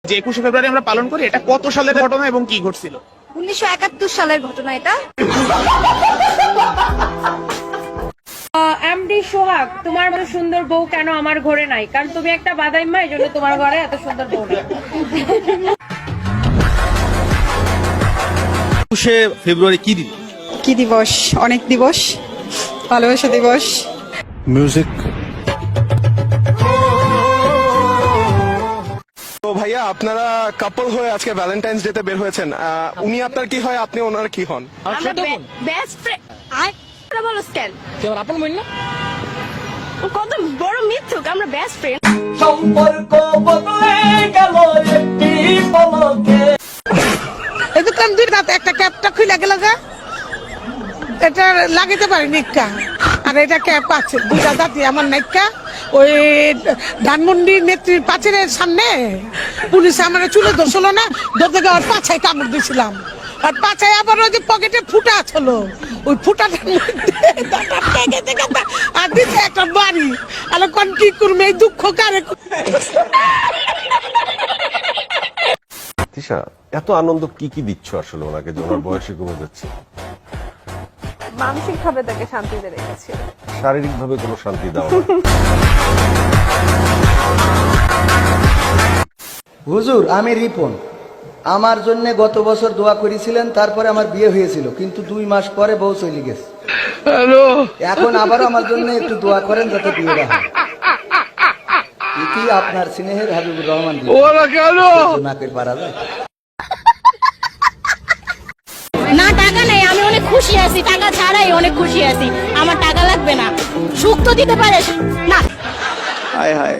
যে 21শে ফেব্রুয়ারি আমরা পালন করি, এটা কত সালের ঘটনা এবং কি ঘটছিল? 1971 সালের ঘটনা এটা। এমডি সোহাগ, তোমার মতো সুন্দর বউ কেন আমার ঘরে নাই? কারণ তুমি একটা বাদাইম্মা, এই জন্য তোমার ঘরে এত সুন্দর বউ নাই। 21শে ফেব্রুয়ারি কি দিন? কি দিবস? অনেক দিবস, ভালোবাসা দিবস। মিউজিক। তো ভাইয়া, আপনারা কাপল হয়ে আজকে ভ্যালেন্টাইন্স ডে তে বের হয়েছেন। উনি আপনার কি হয়, আপনি ওনার কি হন? আমরা বেস্ট ফ্রেন্ড। আরে বলো স্ক্যান তোমার আপন বোন না? কত বড় মিথ্যুক, আমরা বেস্ট ফ্রেন্ড। সম্পর্ক বদলে গেল একটি পলকে। এই তো কাম দুই রাত একটা ক্যাপটা খুলে গেল গা, এটা লাগাইতে পারি নিকা, আর এটা ক্যাপ আছে দুইটা দাঁতি আমার নাইকা। ওই ধানমন্ডি নেত্রীর পাঁচিলের সামনে পুলিশ আমার চুলে ধরছিল না, ধরতে গিয়ে ওর পাছায় কামড় দিয়েছিলাম, আর পাছায় আবার ওই যে পকেটে ফুটা ছিল, ওই ফুটাটার মধ্যে আর দিতে একটা বাড়ি। আর কোন কি করবে এই দুঃখ কারে? তিশা, এত আনন্দ কি কি দিচ্ছ আসলে ওনাকে, যে ওনার বয়সে কমে যাচ্ছে? মানসিক ভাবে তাকে শান্তিতে রেখেছি। শারীরিক ভাবে কোনো শান্তি দাও না। হুজুর, আমি রিপন। আমার জন্য গত বছর দোয়া করেছিলেন, তারপরে আমার বিয়ে হয়েছিল, কিন্তু 2 মাস পরে বউ চলে গেছে। এখন আবারও আমার জন্য একটু দোয়া করেন যাতে বিয়েটা হয়। এটি আপনার স্নেহের হাবিবুর রহমান। নাকের পারা যায় না, টাকা নেই, আমি অনেক খুশি আছি, টাকা ছাড়াই অনেক খুশি আছি। আমার টাকা লাগবে না, সুখ তো দিতে পারে না। হায় হায়।